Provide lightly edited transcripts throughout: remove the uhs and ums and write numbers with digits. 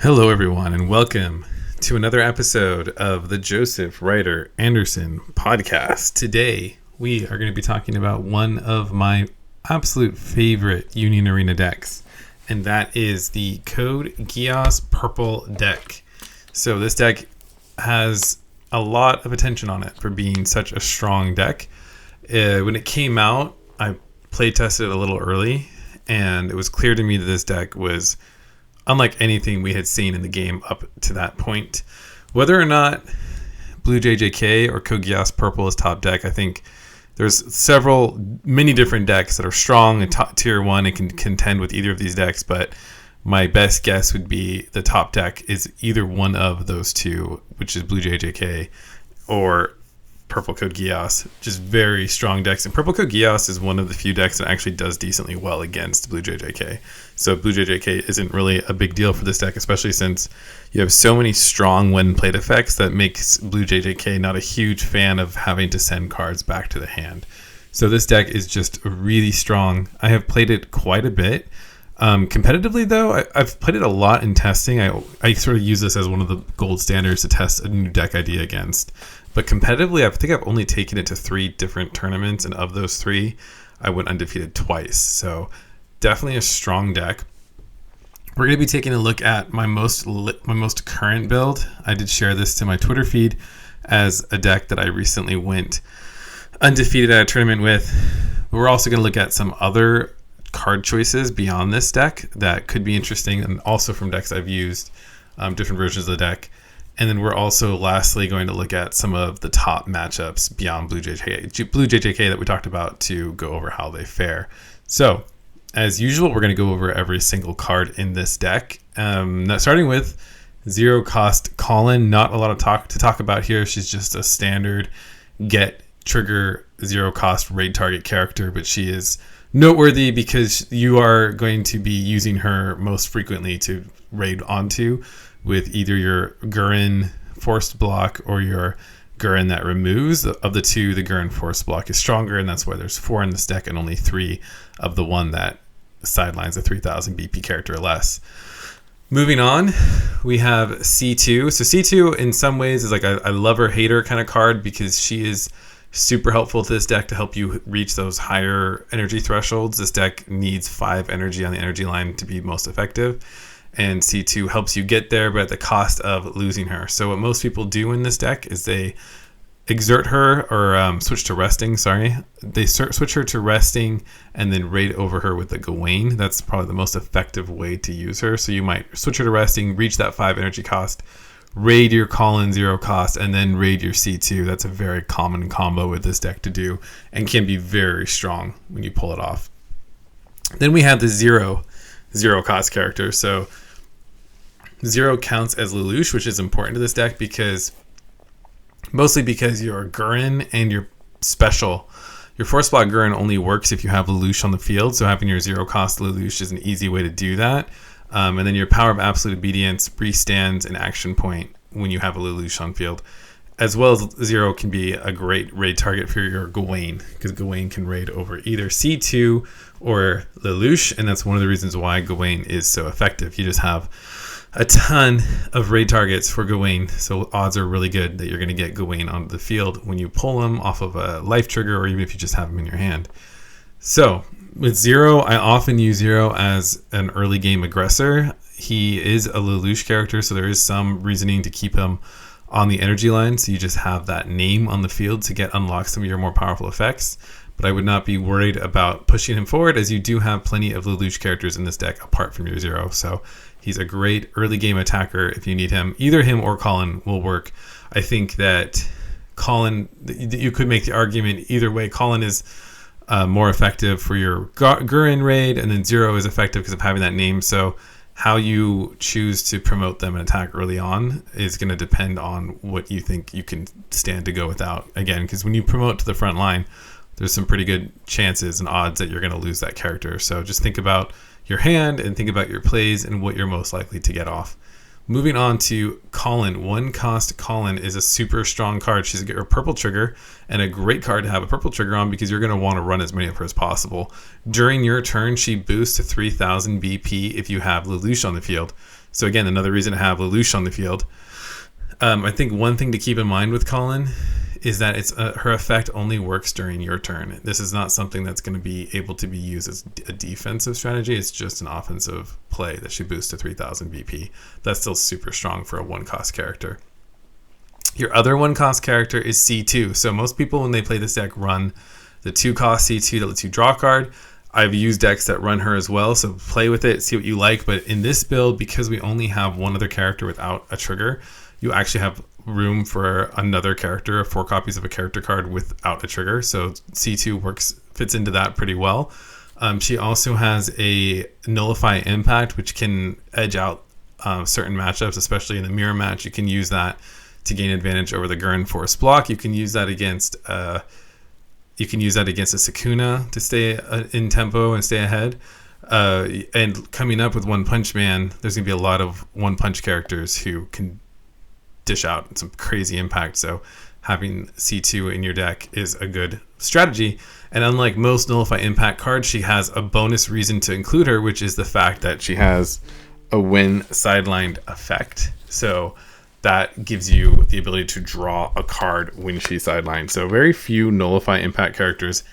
Hello, everyone, and welcome to another episode of the Joseph Ryder Anderson podcast. Today, we are going to be talking about one of my absolute favorite Union Arena decks, and that is the Code Geass Purple deck. So this deck has a lot of attention on it for being such a strong deck. When it came out, I play tested it a little early, and it was clear to me that this deck was unlike anything we had seen in the game up to that point. Whether or not Blue JJK or Code Geass Purple is top deck, I think there's many different decks that are strong and top tier 1 and can contend with either of these decks, but my best guess would be the top deck is either one of those two, which is Blue JJK or Purple Code Geass. Just very strong decks. And Purple Code Geass is one of the few decks that actually does decently well against Blue JJK. So Blue JJK isn't really a big deal for this deck, especially since you have so many strong when played effects that makes Blue JJK not a huge fan of having to send cards back to the hand. So this deck is just really strong. I have played it quite a bit. Competitively, though, I've played it a lot in testing. I sort of use this as one of the gold standards to test a new deck idea against. But competitively, I think I've only taken it to 3 different tournaments, and of those 3, I went undefeated twice. So definitely a strong deck. We're going to be taking a look at my most current build. I did share this to my Twitter feed as a deck that I recently went undefeated at a tournament with. But we're also going to look at some other card choices beyond this deck that could be interesting, and also from decks I've used, different versions of the deck. And then we're also lastly going to look at some of the top matchups beyond Blue JJK that we talked about to go over how they fare. So, as usual, we're going to go over every single card in this deck. Now starting with 0 cost Colin. Not a lot of to talk about here. She's just a standard get trigger 0 cost raid target character, but she is noteworthy because you are going to be using her most frequently to raid onto with either your Gurren forced block or your Gurren that removes. Of the two, the Gurren forced block is stronger, and that's why there's 4 in this deck and only 3 of the one that sidelines a 3000 BP character or less. Moving on, we have C2. So C2 in some ways is like I love her, hate her kind of card because she is super helpful to this deck to help you reach those higher energy thresholds. This deck needs 5 energy on the energy line to be most effective, and C2 helps you get there, but at the cost of losing her. So what most people do in this deck is they exert her or switch to resting. They switch her to resting and then raid over her with the Gawain. That's probably the most effective way to use her. So you might switch her to resting, reach that 5 energy cost, raid your Colin 0 cost, and then raid your C2. That's a very common combo with this deck to do and can be very strong when you pull it off. Then we have the 0 cost character. So 0 counts as Lelouch, which is important to this deck mostly because your Gurren and your force block Gurren only works if you have Lelouch on the field. So having your 0 cost Lelouch is an easy way to do that. And then your power of absolute obedience restands an action point when you have a Lelouch on field. As well as 0 can be a great raid target for your Gawain, because Gawain can raid over either C2 or Lelouch, and that's one of the reasons why Gawain is so effective. You just have a ton of raid targets for Gawain, so odds are really good that you're going to get Gawain onto the field when you pull him off of a life trigger, or even if you just have him in your hand. So with 0, I often use 0 as an early game aggressor. He is a Lelouch character, so there is some reasoning to keep him on the energy line, so you just have that name on the field to unlock some of your more powerful effects. But I would not be worried about pushing him forward, as you do have plenty of Lelouch characters in this deck apart from your 0. So he's a great early game attacker if you need him. Either him or Colin will work. I think that Colin, you could make the argument either way. Colin is more effective for your Gurren raid, and then 0 is effective because of having that name. So how you choose to promote them and attack early on is going to depend on what you think you can stand to go without. Again, because when you promote to the front line, there's some pretty good chances and odds that you're going to lose that character. So just think about your hand and think about your plays and what you're most likely to get off. Moving on to Colin. 1 cost Colin is a super strong card. She's a purple trigger and a great card to have a purple trigger on because you're going to want to run as many of her as possible. During your turn, she boosts to 3000 BP if you have Lelouch on the field. So again, another reason to have Lelouch on the field. I think one thing to keep in mind with Colin is that it's her effect only works during your turn. This is not something that's going to be able to be used as a defensive strategy. It's just an offensive play that she boosts to 3,000 BP. That's still super strong for a 1-cost character. Your other 1-cost character is C2. So most people, when they play this deck, run the 2-cost C2 that lets you draw a card. I've used decks that run her as well, so play with it, see what you like. But in this build, because we only have one other character without a trigger, you actually have room for another character, 4 copies of a character card without a trigger. So C2 fits into that pretty well. She also has a Nullify Impact, which can edge out certain matchups, especially in the mirror match. You can use that to gain advantage over the Gurren Force block. You can use that against a Sakuna to stay in tempo and stay ahead. And coming up with One Punch Man, there's going to be a lot of One Punch characters who can dish out some crazy impact. So having C2 in your deck is a good strategy. And unlike most Nullify Impact cards, she has a bonus reason to include her, which is the fact that she has a when sidelined effect. So that gives you the ability to draw a card when she's sidelined. So very few Nullify Impact characters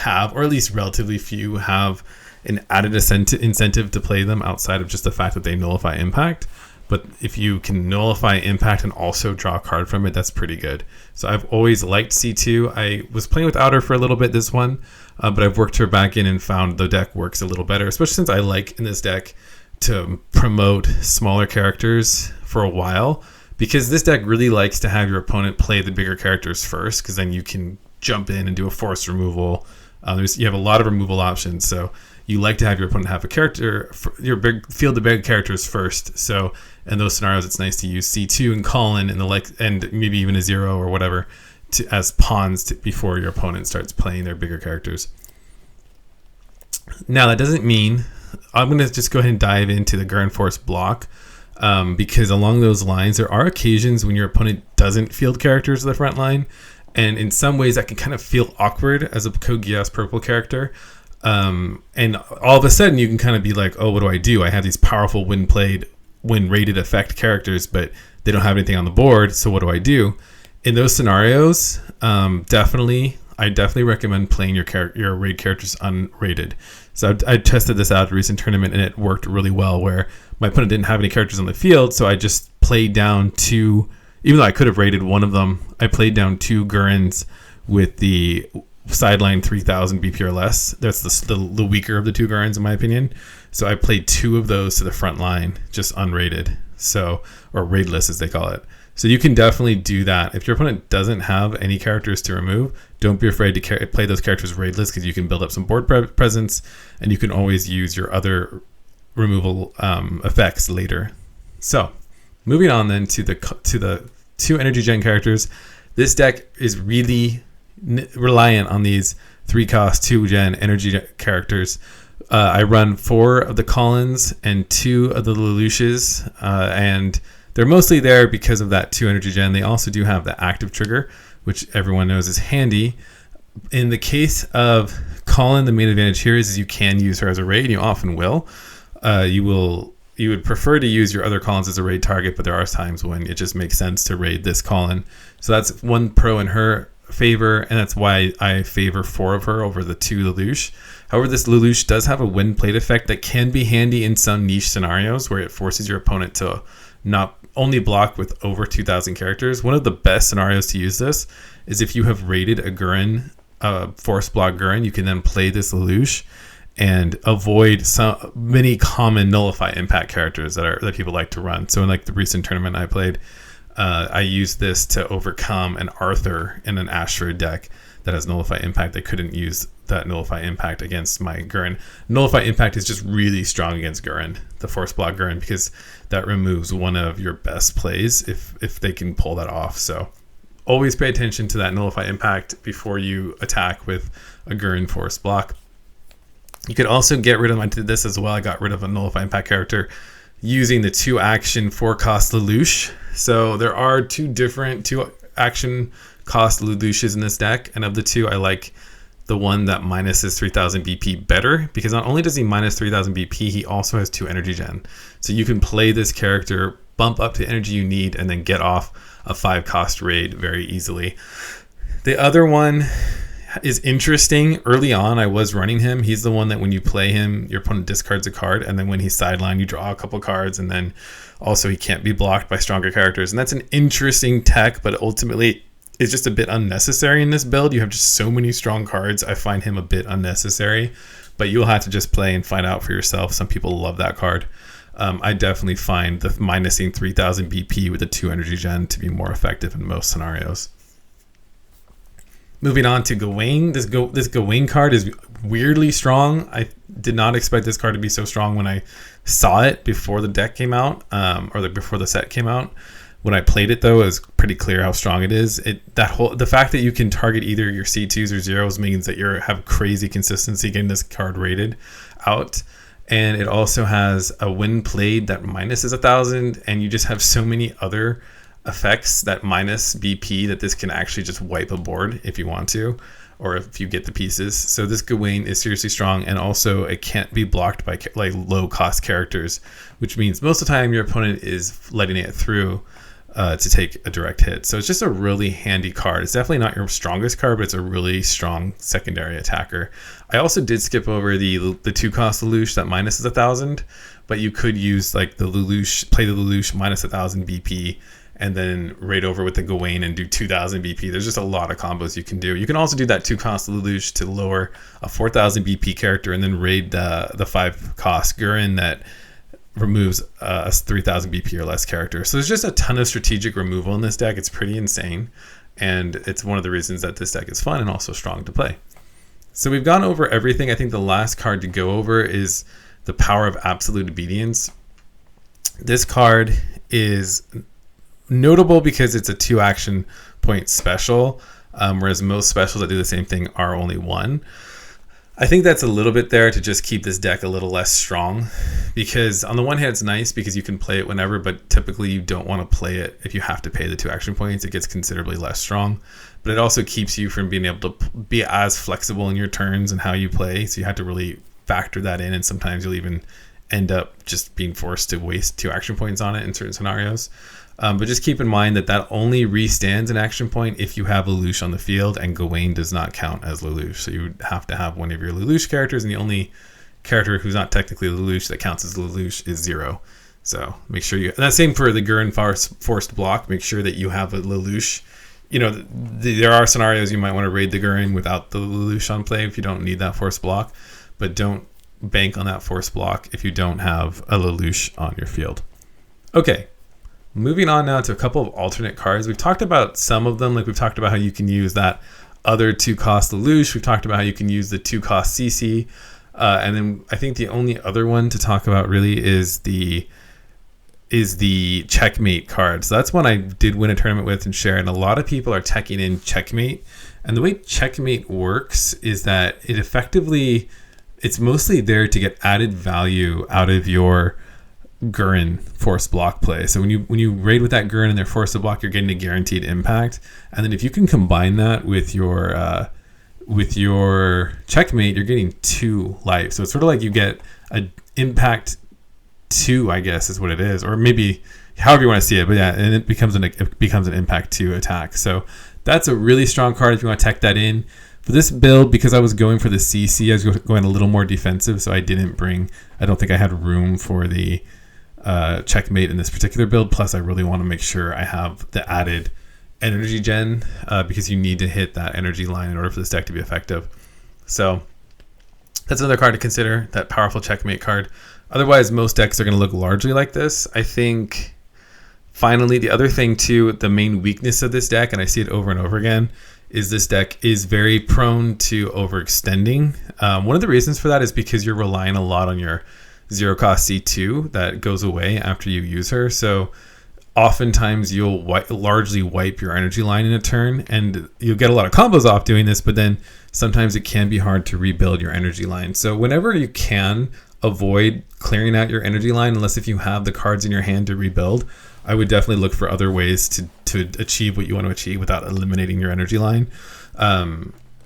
have, or at least relatively few, have an added incentive to play them outside of just the fact that they Nullify Impact. But if you can Nullify Impact and also draw a card from it, that's pretty good. So I've always liked C2. I was playing without her for a little bit this one, but I've worked her back in and found the deck works a little better, especially since I like in this deck to promote smaller characters for a while, because this deck really likes to have your opponent play the bigger characters first, because then you can jump in and do a force removal. You have a lot of removal options, so you like to have your opponent have a character, field the big characters first. So in those scenarios, it's nice to use C2 and Colin and maybe even a 0 or whatever as pawns before your opponent starts playing their bigger characters. Now that doesn't mean I'm going to just go ahead and dive into the Gurren Force block, because along those lines, there are occasions when your opponent doesn't field characters to the front line, and in some ways that can kind of feel awkward as a Code Geass Purple character. And all of a sudden you can kind of be like, oh, what do I do? I have these powerful when rated effect characters, but they don't have anything on the board. So what do I do? In those scenarios, I definitely recommend playing your raid characters unrated. So I tested this out at a recent tournament, and it worked really well, where my opponent didn't have any characters on the field. So I just played down 2, even though I could have rated one of them, I played down 2 Gurrens with the sideline 3,000 BP or less. That's the weaker of the 2 Gurrens in my opinion. So I played 2 of those to the front line, just unrated, or raidless as they call it. So you can definitely do that. If your opponent doesn't have any characters to remove, don't be afraid to play those characters raidless, because you can build up some board presence, and you can always use your other removal effects later. So moving on then to the 2 energy gen characters. This deck is really reliant on these 3-cost 2-gen energy characters. I run 4 of the Collins and 2 of the Lelouches, and they're mostly there because of that 2 energy gen. They also do have the active trigger, which everyone knows is handy. In the case of Colin, the main advantage here is you can use her as a raid. You often will. You would prefer to use your other Collins as a raid target, but there are times when it just makes sense to raid this Colin. So that's one pro in her favor, and that's why I favor 4 of her over the 2 Lelouch. However, this Lelouch does have a win plate effect that can be handy in some niche scenarios where it forces your opponent to not only block with over 2,000 characters. One of the best scenarios to use this is if you have raided a Gurren, force block Gurren, you can then play this Lelouch and avoid many common Nullify Impact characters that people like to run. So in like the recent tournament I played, I used this to overcome an Arthur in an Ashford deck that has Nullify Impact. I couldn't use that Nullify Impact against my Gurren. Nullify Impact is just really strong against Gurren, the Force Block Gurren, because that removes one of your best plays if they can pull that off. So always pay attention to that Nullify Impact before you attack with a Gurren Force Block. You could also get rid of, I did this as well, I got rid of a Nullify Impact character using the 2-action 4-cost Lelouch. So there are 2 action cost Lelouches in this deck, and of the 2, I like the one that minuses 3000 BP better, because not only does he minus 3000 BP, he also has 2 energy gen. So you can play this character, bump up the energy you need, and then get off a 5 cost raid very easily. The other one is interesting. Early on, I was running him. He's the one that when you play him, your opponent discards a card, and then when he's sidelined, you draw a couple cards, and then also he can't be blocked by stronger characters. And that's an interesting tech, but ultimately it's just a bit unnecessary in this build. You have just so many strong cards. I find him a bit unnecessary, but you'll have to just play and find out for yourself. Some people love that card. I definitely find the minusing 3000 BP with a 2 energy gen to be more effective in most scenarios. Moving on to Gawain. This Gawain card is weirdly strong. I did not expect this card to be so strong when I saw it before the deck came out, before the set came out. When I played it, though, it was pretty clear how strong it is. The fact that you can target either your C2s or zeros means that you have crazy consistency getting this card rated out. And it also has a when played that minuses 1000, and you just have so many other effects that minus BP that this can actually just wipe a board if you want to, or if you get the pieces. So this Gawain is seriously strong, and also it can't be blocked by like low cost characters, which means most of the time your opponent is letting it through to take a direct hit. So it's just a really handy card. It's definitely not your strongest card, but it's a really strong secondary attacker. I also did skip over the 2 cost Lelouch that minuses 1000, but you could use like the Lelouch, play the Lelouch minus 1000 BP, and then raid over with the Gawain and do 2000 BP. There's just a lot of combos you can do. You can also do that 2 cost Lelouch to lower a 4000 BP character, and then raid the 5 cost Gurren that removes a 3000 BP or less character. So there's just a ton of strategic removal in this deck. It's pretty insane, and it's one of the reasons that this deck is fun and also strong to play. So we've gone over everything. I think the last card to go over is the Power of Absolute Obedience. This card is notable because it's a 2 action point special, whereas most specials that do the same thing are only 1. I think that's a little bit there to just keep this deck a little less strong, because on the one hand it's nice because you can play it whenever, but typically you don't want to play it if you have to pay the 2 action points. It gets considerably less strong, but it also keeps you from being able to be as flexible in your turns and how you play, so you have to really factor that in, and sometimes you'll even end up just being forced to waste 2 action points on it in certain scenarios. But just keep in mind that only restands an action point if you have Lelouch on the field, and Gawain does not count as Lelouch. So you would have to have one of your Lelouch characters, and the only character who's not technically Lelouch that counts as Lelouch is 0. So make sure you... And that's same for the Gurren forced block. Make sure that you have a Lelouch. You know, there are scenarios you might want to raid the Gurren without the Lelouch on play if you don't need that forced block. But don't bank on that forced block if you don't have a Lelouch on your field. Okay. Moving on now to a couple of alternate cards. We've talked about some of them, like we've talked about how you can use that other 2 cost Lelouch. We've talked about how you can use the 2 cost CC. And then I think the only other one to talk about really is the Checkmate card. So that's one I did win a tournament with and share, and a lot of people are teching in Checkmate. And the way Checkmate works is that it's mostly there to get added value out of your Gurren force block play. So when you raid with that Gurren and they're forced to block, you're getting a guaranteed impact. And then if you can combine that with your Checkmate, you're getting 2 life. So it's sort of like you get an impact 2, I guess is what it is, or maybe however you want to see it. But yeah, and it becomes an impact 2 attack. So that's a really strong card if you want to tech that in. For this build, because I was going for the CC, I was going a little more defensive, so I don't think I had room for the Checkmate in this particular build. Plus, I really want to make sure I have the added energy gen, because you need to hit that energy line in order for this deck to be effective. So that's another card to consider, that powerful Checkmate card. Otherwise, most decks are going to look largely like this. I think, finally, the other thing too, the main weakness of this deck, and I see it over and over again, is this deck is very prone to overextending. One of the reasons for that is because you're relying a lot on your 0 cost C2 that goes away after you use her. So oftentimes you'll largely wipe your energy line in a turn, and you'll get a lot of combos off doing this, but then sometimes it can be hard to rebuild your energy line. So whenever you can avoid clearing out your energy line, unless if you have the cards in your hand to rebuild, I would definitely look for other ways to achieve what you want to achieve without eliminating your energy line.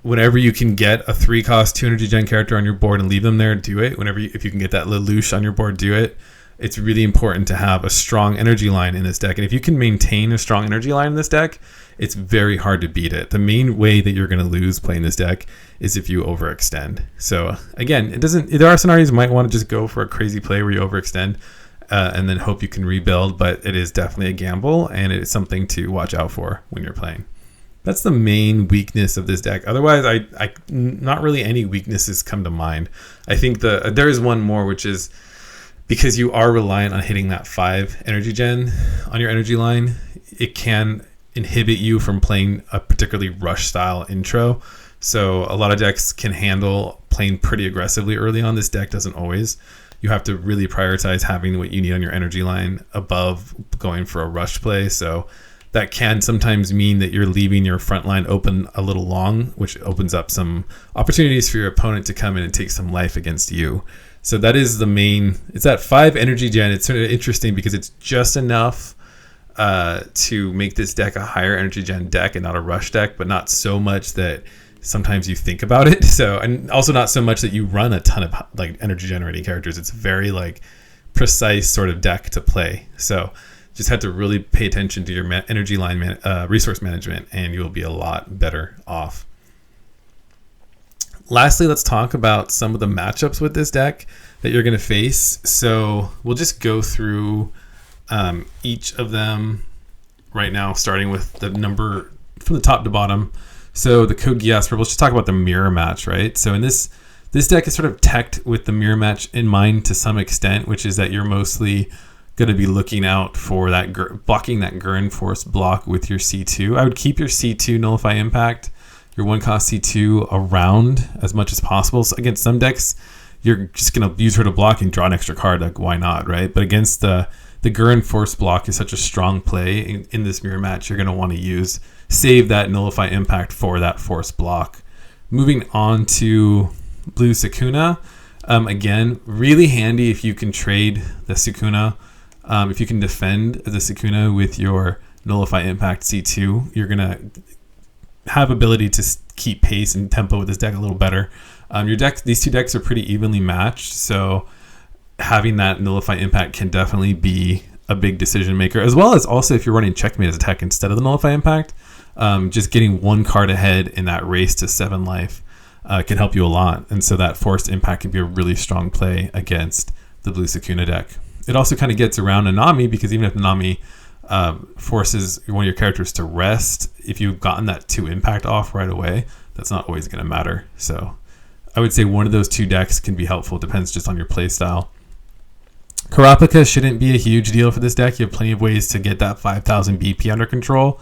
whenever you can get a 3-cost 2 energy gen character on your board and leave them there, do it. If you can get that Lelouch on your board, do it. It's really important to have a strong energy line in this deck. And if you can maintain a strong energy line in this deck, it's very hard to beat it. The main way that you're going to lose playing this deck is if you overextend. So again, there are scenarios you might want to just go for a crazy play where you overextend and then hope you can rebuild, but it is definitely a gamble and it is something to watch out for when you're playing. That's the main weakness of this deck. Otherwise, I not really any weaknesses come to mind. I think there is one more, which is because you are reliant on hitting that 5 energy gen on your energy line, it can inhibit you from playing a particularly rush style intro. So a lot of decks can handle playing pretty aggressively early on. This deck doesn't always. You have to really prioritize having what you need on your energy line above going for a rush play. So that can sometimes mean that you're leaving your front line open a little long, which opens up some opportunities for your opponent to come in and take some life against you. So that is the main. It's that 5 energy gen. It's sort of interesting because it's just enough to make this deck a higher energy gen deck and not a rush deck, but not so much that sometimes you think about it. So, and also not so much that you run a ton of like energy generating characters. It's very like precise sort of deck to play. So just have to really pay attention to your energy line resource management, and you'll be a lot better off. Lastly, let's talk about some of the matchups with this deck that you're going to face. So we'll just go through each of them right now, starting with the number from the top to bottom. So the Code Geass Purple, let's just talk about the mirror match, right? So in this deck is sort of teched with the mirror match in mind to some extent, which is that you're mostly going to be looking out for that blocking that Gurren Force block with your C2. I would keep your C2 Nullify Impact, your 1-cost C2 around as much as possible. So against some decks, you're just going to use her to block and draw an extra card. Like, why not, right? But against the Gurren Force block is such a strong play in this mirror match, you're going to want to save that Nullify Impact for that Force block. Moving on to Blue Sukuna. Again, really handy if you can trade the Sukuna. If you can defend the Sukuna with your Nullify Impact C2, you're going to have ability to keep pace and tempo with this deck a little better. These two decks are pretty evenly matched, so having that Nullify Impact can definitely be a big decision maker, as well as also if you're running Checkmate as a tech instead of the Nullify Impact, just getting one card ahead in that race to 7 life can help you a lot. And so that Forced Impact can be a really strong play against the Blue Sukuna deck. It also kind of gets around Nanami, because even if Nanami forces one of your characters to rest, if you've gotten that 2 impact off right away, that's not always going to matter. So I would say one of those two decks can be helpful. It depends just on your play style. Karapika shouldn't be a huge deal for this deck. You have plenty of ways to get that 5,000 BP under control,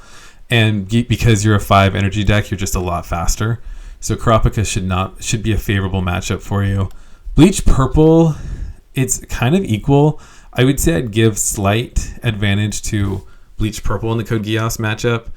and because you're a 5 energy deck, you're just a lot faster. So Karapika should be a favorable matchup for you. Bleach Purple, it's kind of equal. I would say I'd give slight advantage to Bleach Purple in the Code Geass matchup,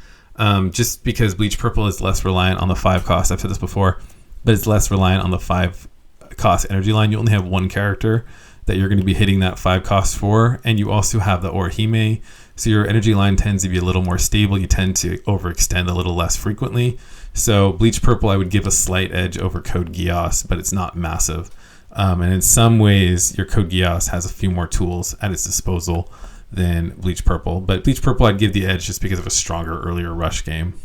just because Bleach Purple is less reliant on the 5 cost. I've said this before, but it's less reliant on the 5 cost energy line. You only have one character that you're going to be hitting that 5 cost for, and you also have the Orihime, so your energy line tends to be a little more stable. You tend to overextend a little less frequently. So Bleach Purple, I would give a slight edge over Code Geass, but it's not massive. And in some ways, your Code Geass has a few more tools at its disposal than Bleach Purple. But Bleach Purple, I'd give the edge just because of a stronger earlier rush game.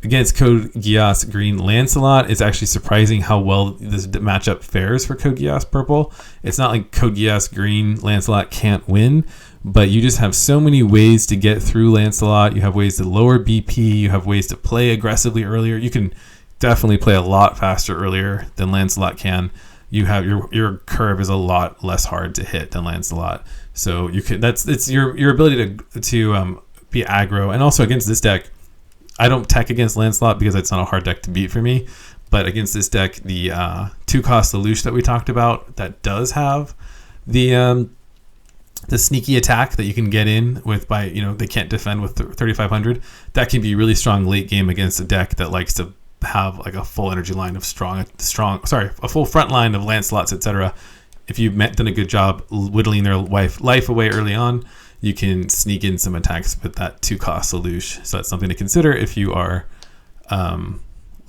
Against Code Geass Green Lancelot, it's actually surprising how well this matchup fares for Code Geass Purple. It's not like Code Geass Green Lancelot can't win, but you just have so many ways to get through Lancelot. You have ways to lower BP. You have ways to play aggressively earlier. You can definitely play a lot faster earlier than Lancelot can. You have your curve is a lot less hard to hit than Lancelot. So you can it's your ability to be aggro, and also against this deck, I don't tech against Lancelot because it's not a hard deck to beat for me. But against this deck, the 2-cost Lelouch that we talked about, that does have the sneaky attack that you can get in with by, they can't defend with 3,500. That can be really strong late game against a deck that likes to have like a full energy line of a full front line of Lancelots, etc. If you've done a good job whittling their life away early on, you can sneak in some attacks with that 2-cost Lelouch. So that's something to consider if you are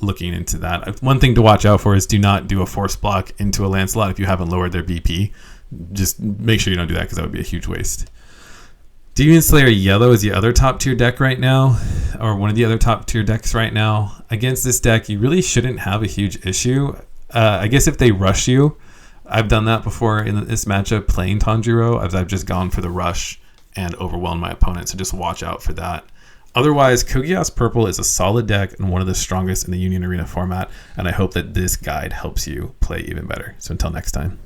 looking into that. One thing to watch out for is do not do a force block into a Lancelot if you haven't lowered their BP. Just make sure you don't do that because that would be a huge waste. Demon Slayer Yellow is the other top tier deck right now, or one of the other top tier decks right now. Against this deck, you really shouldn't have a huge issue. I guess if they rush you, I've done that before in this matchup playing Tanjiro. I've just gone for the rush and overwhelmed my opponent, so just watch out for that. Otherwise, Code Geass Purple is a solid deck and one of the strongest in the Union Arena format, and I hope that this guide helps you play even better. So until next time.